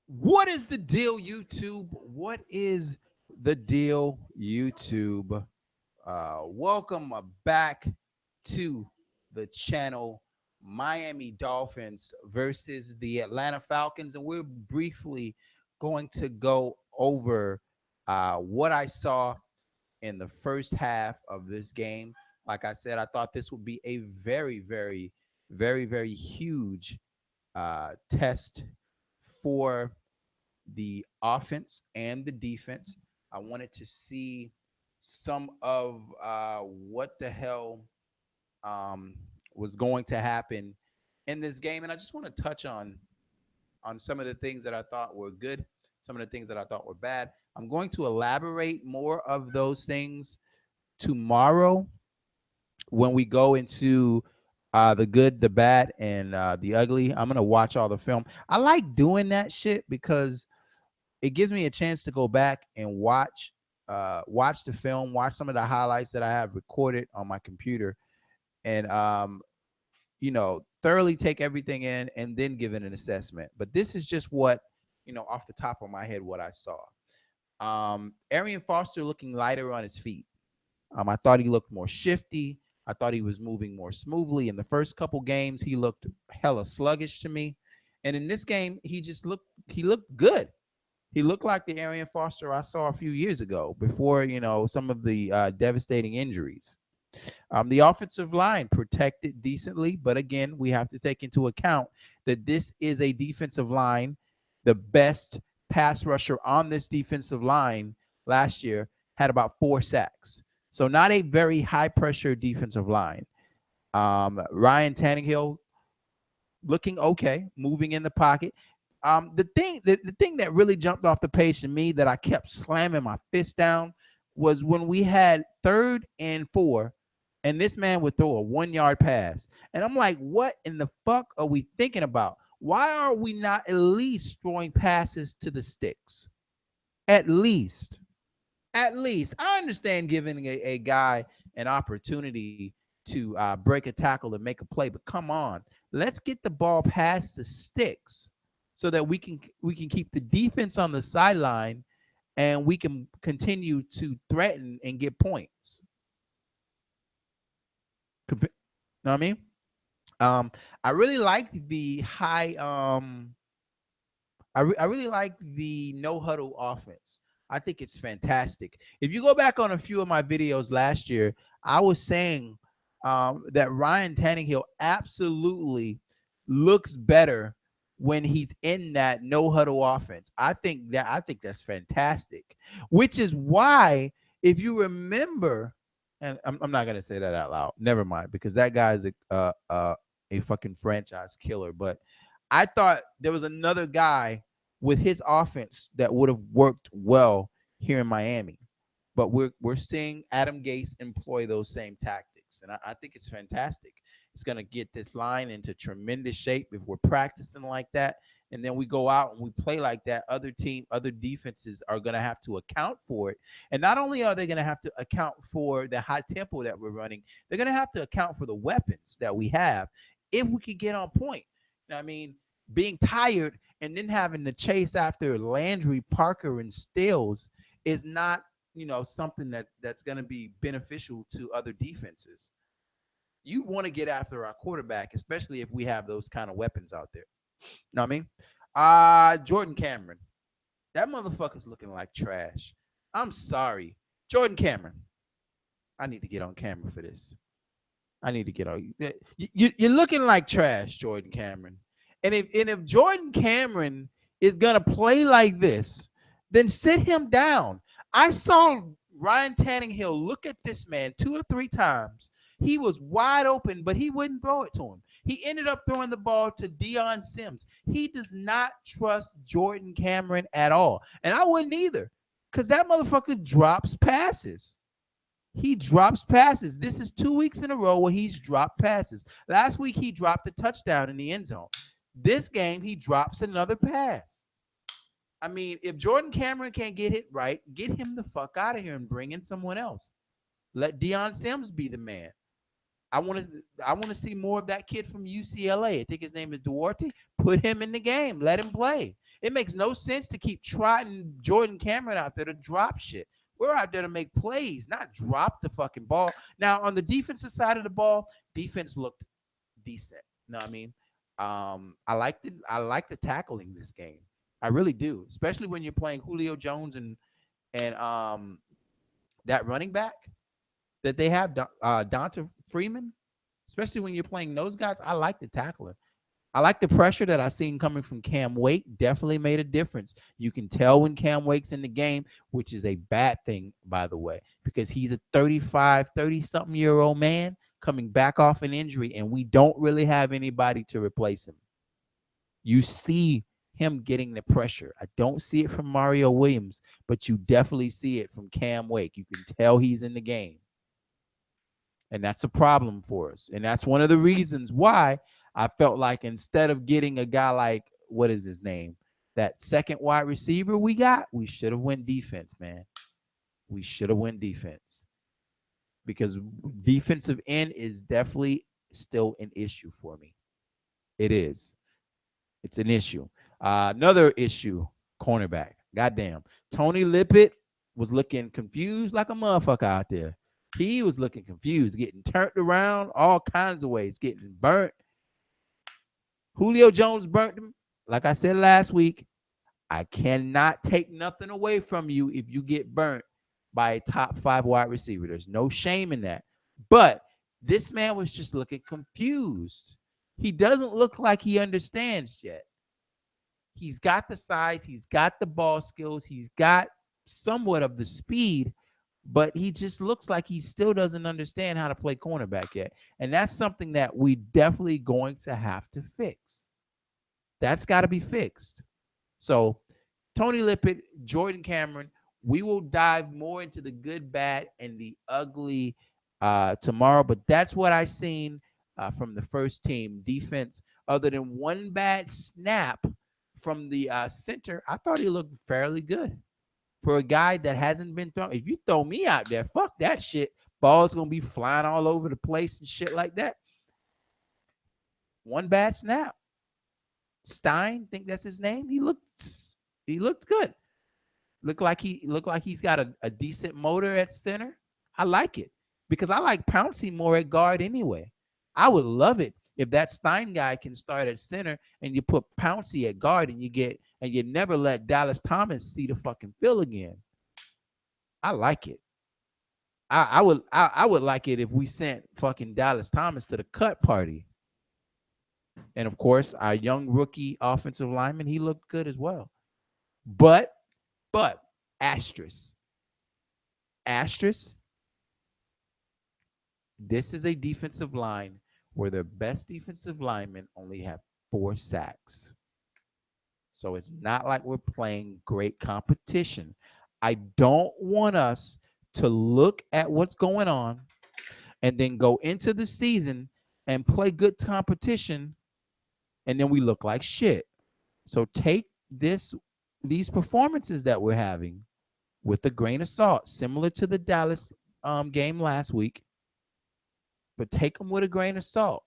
What is the deal, YouTube? What is the deal, YouTube? Welcome back to the channel. Miami Dolphins versus the Atlanta Falcons, and we're briefly going to go over what I saw in the first half of this game. Like I said, I thought this would be a very huge test for the offense and the defense. I wanted to see some of what the hell um, was going to happen in this game, and I just want to touch on some of the things that I thought were good, some of the things that I thought were bad. I'm going to elaborate more of those things tomorrow when we go into the good, the bad, and the ugly. I'm gonna watch all the film. I like doing that shit because it gives me a chance to go back and watch the film, watch some of the highlights that I have recorded on my computer, and thoroughly take everything in and then give it an assessment. But this is just what, off the top of my head, what I saw. Arian Foster looking lighter on his feet. I thought he looked more shifty. I thought he was moving more smoothly. In the first couple games, he looked hella sluggish to me. And in this game, he looked good. He looked like the Arian Foster I saw a few years ago before, some of the devastating injuries. The offensive line protected decently, but again, we have to take into account that this is a defensive line. The best pass rusher on this defensive line last year had about 4 sacks. So not a very high pressure defensive line. Ryan Tannehill looking okay, moving in the pocket. The thing that really jumped off the page to me that I kept slamming my fist down was when we had 3rd and 4, and this man would throw a 1 yard pass, and I'm like, what in the fuck are we thinking about? Why are we not at least throwing passes to the sticks? At least, I understand giving a guy an opportunity to break a tackle and make a play, but come on, let's get the ball past the sticks so that we can keep the defense on the sideline and we can continue to threaten and get points. Know what I mean? Um, I really like the high. I really like the no huddle offense. I think it's fantastic. If you go back on a few of my videos last year, I was saying that Ryan Tannehill absolutely looks better when he's in that no huddle offense. I think that's fantastic. Which is why, if you remember, and I'm not gonna say that out loud. Never mind, because that guy is a fucking franchise killer. But I thought there was another guy with his offense that would have worked well here in Miami. But we're seeing Adam Gase employ those same tactics, and I think it's fantastic. It's gonna get this line into tremendous shape if we're practicing like that, and then we go out and we play like that. Other defenses are gonna have to account for it, and not only are they gonna have to account for the high tempo that we're running, they're gonna have to account for the weapons that we have if we could get on point. You know what I mean, being tired and then having to chase after Landry, Parker, and Stills is not, something that's going to be beneficial to other defenses. You want to get after our quarterback, especially if we have those kind of weapons out there. You know what I mean? Jordan Cameron, that motherfucker's looking like trash. I'm sorry, Jordan Cameron. I need to get on camera for this. I need to get on. You're looking like trash, Jordan Cameron. And if Jordan Cameron is gonna play like this, then sit him down. I saw Ryan Tannehill look at this man 2 or 3 times. He was wide open, but he wouldn't throw it to him. He ended up throwing the ball to Deion Sims. He does not trust Jordan Cameron at all, and I wouldn't either, because that motherfucker drops passes. He drops passes. This is 2 weeks in a row where he's dropped passes. Last week, he dropped a touchdown in the end zone. This game, he drops another pass. I mean, if Jordan Cameron can't get it right, get him the fuck out of here and bring in someone else. Let Deion Sims be the man. I want to see more of that kid from UCLA. I think his name is Duarte. Put him in the game. Let him play. It makes no sense to keep trotting Jordan Cameron out there to drop shit. We're out there to make plays, not drop the fucking ball. Now, on the defensive side of the ball, defense looked decent. You know what I mean? I like the tackling this game. I really do, especially when you're playing Julio Jones and that running back that they have, Donta Freeman. Especially when you're playing those guys, I like the tackling. I like the pressure that I seen coming from Cam Wake. Definitely made a difference. You can tell when Cam Wake's in the game, which is a bad thing, by the way, because he's a 30-something-year-old man coming back off an injury, and we don't really have anybody to replace him. You see him getting the pressure. I don't see it from Mario Williams, but you definitely see it from Cam Wake. You can tell he's in the game. And that's a problem for us. And that's one of the reasons why I felt like instead of getting a guy like, what is his name, that second wide receiver we got, we should have went defense, man. We should have went defense. Because defensive end is definitely still an issue for me. It is. It's an issue. Another issue, cornerback. Goddamn. Tony Lippet was looking confused like a motherfucker out there. He was looking confused, getting turned around all kinds of ways, getting burnt. Julio Jones burnt him. Like I said last week, I cannot take nothing away from you if you get burnt by a top 5 wide receiver. There's no shame in that. But this man was just looking confused. He doesn't look like he understands yet. He's got the size. He's got the ball skills. He's got somewhat of the speed, but he just looks like he still doesn't understand how to play cornerback yet. And that's something that we definitely going to have to fix. That's got to be fixed. So Tony Lippet, Jordan Cameron, we will dive more into the good, bad, and the ugly tomorrow. But that's what I seen from the first team defense. Other than one bad snap from the center, I thought he looked fairly good. For a guy that hasn't been thrown, if you throw me out there, fuck that shit. Ball's going to be flying all over the place and shit like that. One bad snap. Stein, think that's his name. He looked good. Looked like he's got a decent motor at center. I like it because I like Pouncey more at guard anyway. I would love it if that Stein guy can start at center and you put Pouncey at guard and you never let Dallas Thomas see the fucking field again. I like it. I would like it if we sent fucking Dallas Thomas to the cut party. And of course, our young rookie offensive lineman, he looked good as well. But asterisk, this is a defensive line where the best defensive linemen only have 4 sacks. So it's not like we're playing great competition. I don't want us to look at what's going on and then go into the season and play good competition, and then we look like shit. So take these performances that we're having with a grain of salt, similar to the Dallas game last week, but take them with a grain of salt.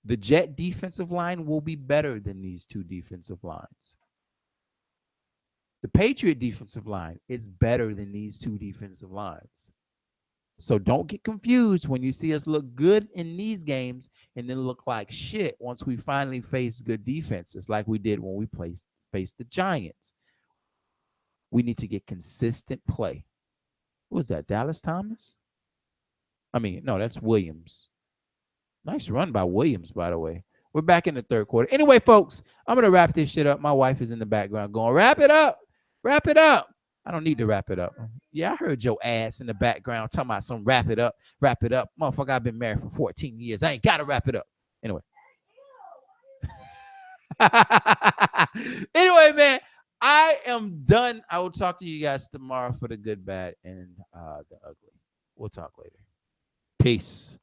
The Jet defensive line will be better than these 2 defensive lines. The Patriot defensive line is better than these 2 defensive lines. So don't get confused when you see us look good in these games and then look like shit once we finally face good defenses like we did when we faced the Giants. We need to get consistent play. What was that, Dallas Thomas? No, that's Williams. Nice run by Williams, by the way. We're back in the third quarter. Anyway, folks, I'm going to wrap this shit up. My wife is in the background going, wrap it up. Wrap it up. I don't need to wrap it up. Yeah, I heard your ass in the background talking about some wrap it up. Wrap it up. Motherfucker, I've been married for 14 years. I ain't got to wrap it up. Anyway. Anyway, man, I am done. I will talk to you guys tomorrow for the good, bad, and the ugly. We'll talk later. Peace.